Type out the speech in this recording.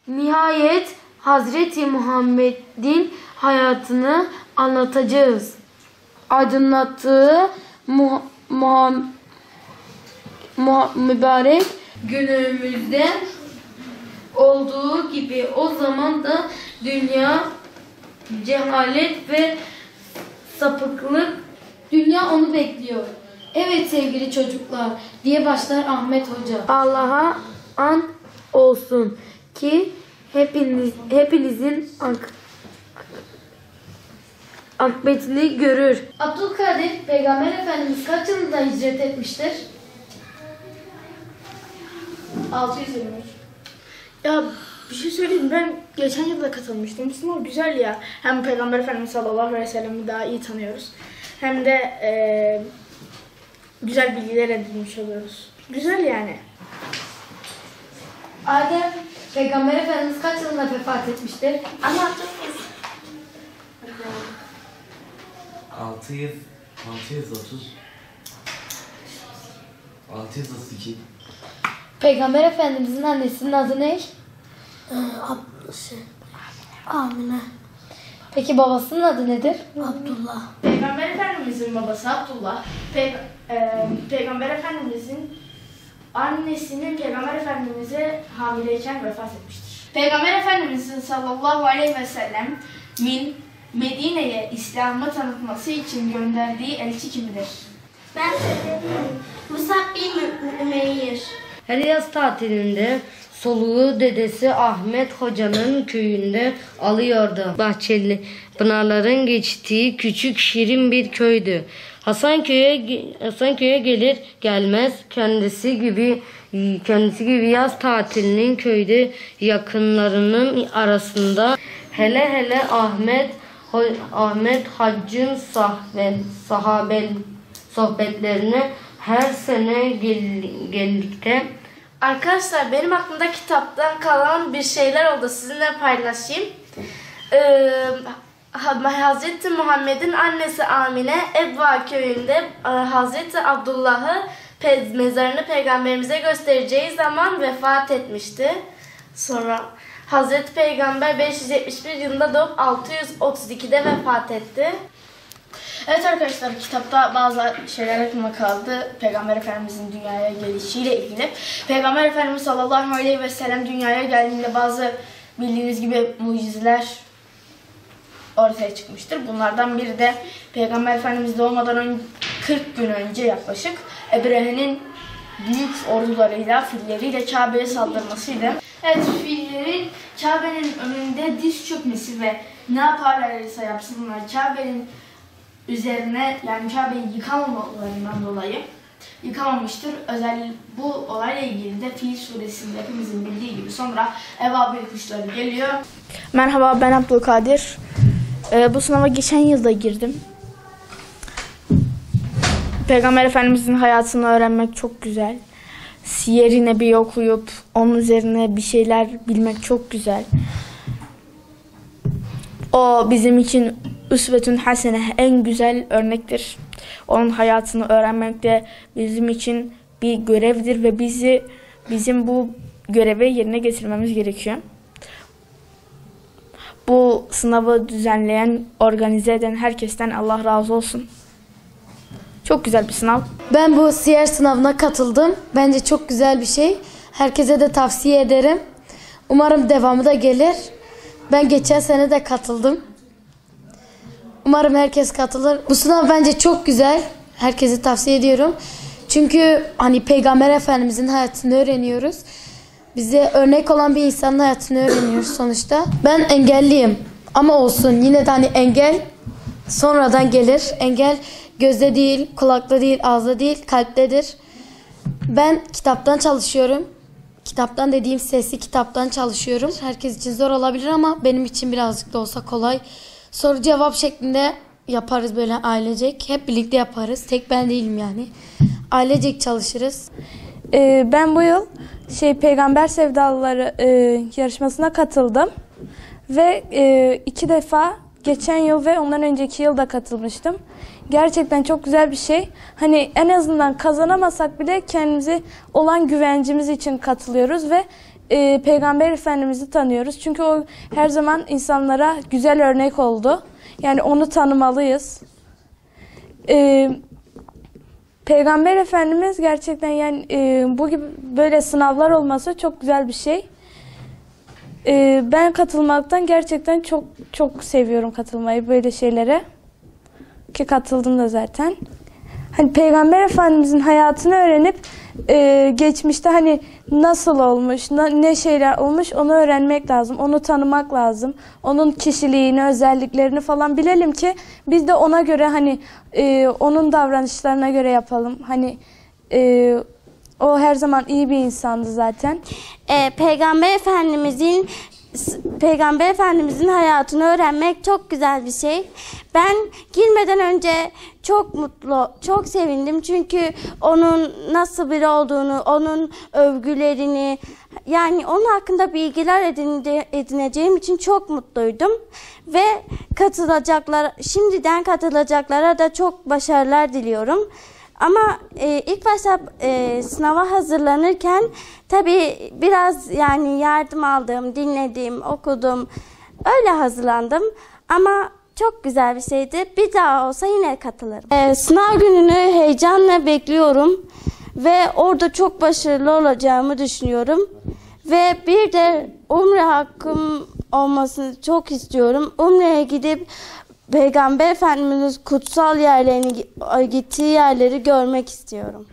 Nihayet Hazreti Muhammed'in hayatını anlatacağız. Aydınlattığı mübarek günümüzde olduğu gibi o zaman da dünya cehalet ve sapıklık, dünya onu bekliyor. Evet sevgili çocuklar diye başlar Ahmet Hoca. Allah'a an olsun ki hepinizin akıbetini görür. Abdülkadir Peygamber Efendimiz kaç yılında hicret etmiştir? 623. Ya bir şey söyleyeyim, ben geçen yılda katılmıştım. Bu sınav güzel ya. Hem Peygamber Efendimiz sallallahu aleyhi ve sellem'i daha iyi tanıyoruz. Hem de güzel bilgiler edinmiş oluyoruz. Güzel yani. Adem Peygamber Efendimiz kaç yılında vefat etmiştir? Anlattım. 632. Peygamber Efendimizin annesinin adı ne? Amine. Peki babasının adı nedir? Abdullah. Peygamber Efendimizin babası Abdullah. Peygamber Efendimizin annesinin Peygamber Efendimiz'e hamileyken vefat etmiştir. Peygamber Efendimizin sallallahu aleyhi ve sellem Medine'ye İslam'ı tanıtması için gönderdiği elçi kimdir? Ben söyleyeyim. Musab bin Ümeyr. Her yaz tatilinde soluğu dedesi Ahmet Hoca'nın köyünde alıyordu. Bahçeli pınarların geçtiği küçük şirin bir köydü. Hasanköy'e gelir gelmez kendisi gibi yaz tatilinin köyde yakınlarının arasında hele Ahmet Hacc'ın sohbetlerine her sene geldikte. Arkadaşlar benim aklımda kitaptan kalan bir şeyler oldu. Sizinle paylaşayım. Hazreti Muhammed'in annesi Amine Ebva köyünde Hazreti Abdullah'ı mezarını peygamberimize göstereceği zaman vefat etmişti. Sonra Hazreti Peygamber 571 yılında doğup 632'de vefat etti. Evet arkadaşlar, kitapta bazı şeyler aklıma kaldı. Peygamber Efendimizin dünyaya gelişiyle ilgili. Peygamber Efendimiz sallallahu aleyhi ve sellem dünyaya geldiğinde bazı bildiğiniz gibi mucizeler ortaya çıkmıştır. Bunlardan biri de Peygamber Efendimiz doğmadan 40 gün önce yaklaşık Ebrehe'nin büyük ordularıyla, filleriyle Kabe'ye saldırmasıydı. Evet, fillerin Kabe'nin önünde diz çökmesi ve ne yaparlarsa yapsınlar Kabe'nin üzerine, yani Kabe'yi yıkamamalarından dolayı yıkamamıştır. Özellikle bu olayla ilgili de Fil suresinde hepimizin bildiği gibi sonra evabil kuşları geliyor. Merhaba, ben Abdülkadir. Bu sınava geçen yılda girdim. Peygamber Efendimizin hayatını öğrenmek çok güzel. Siyer-i Nebi okuyup onun üzerine bir şeyler bilmek çok güzel. O bizim için üsvetün hasene, en güzel örnektir. Onun hayatını öğrenmek de bizim için bir görevdir ve bizim bu görevi yerine getirmemiz gerekiyor. Bu sınavı düzenleyen, organize eden herkesten Allah razı olsun. Çok güzel bir sınav. Ben bu siyer sınavına katıldım. Bence çok güzel bir şey. Herkese de tavsiye ederim. Umarım devamı da gelir. Ben geçen sene de katıldım. Umarım herkes katılır. Bu sınav bence çok güzel. Herkese tavsiye ediyorum. Çünkü hani Peygamber Efendimizin hayatını öğreniyoruz. Bize örnek olan bir insanın hayatını öğreniyoruz sonuçta. Ben engelliyim. Ama olsun, yine de hani engel sonradan gelir. Engel gözde değil, kulakta değil, ağızda değil, kalptedir. Ben kitaptan çalışıyorum. Kitaptan dediğim sesli kitaptan çalışıyorum. Herkes için zor olabilir ama benim için birazcık da olsa kolay. Soru cevap şeklinde yaparız böyle ailecek. Hep birlikte yaparız. Tek ben değilim yani. Ailecek çalışırız. Ben bu yıl Peygamber Sevdalıları yarışmasına katıldım. Ve 2 defa geçen yıl ve ondan önceki yılda katılmıştım. Gerçekten çok güzel bir şey. Hani en azından kazanamasak bile kendimize olan güvencimiz için katılıyoruz ve Peygamber Efendimiz'i tanıyoruz. Çünkü o her zaman insanlara güzel örnek oldu. Yani onu tanımalıyız. Peygamber Efendimiz gerçekten yani bu gibi böyle sınavlar olması çok güzel bir şey. Ben katılmaktan gerçekten çok seviyorum katılmayı böyle şeylere. Ki katıldım da zaten. Hani Peygamber Efendimizin hayatını öğrenip geçmişte hani nasıl olmuş, ne şeyler olmuş onu öğrenmek lazım. Onu tanımak lazım. Onun kişiliğini, özelliklerini falan bilelim ki biz de ona göre hani onun davranışlarına göre yapalım. Hani o her zaman iyi bir insandı zaten. Peygamber Efendimizin hayatını öğrenmek çok güzel bir şey. Ben girmeden önce çok mutlu, çok sevindim. Çünkü onun nasıl biri olduğunu, onun övgülerini, yani onun hakkında bilgiler edineceğim için çok mutluydum. Ve şimdiden katılacaklara da çok başarılar diliyorum. Ama ilk başta sınava hazırlanırken tabii biraz yani yardım aldım, dinledim, okudum. Öyle hazırlandım ama çok güzel bir şeydi. Bir daha olsa yine katılırım. Sınav gününü heyecanla bekliyorum ve orada çok başarılı olacağımı düşünüyorum. Ve bir de umre hakkım olmasını çok istiyorum. Umre'ye gidip Peygamber Efendimiz kutsal yerlerini, gittiği yerleri görmek istiyorum.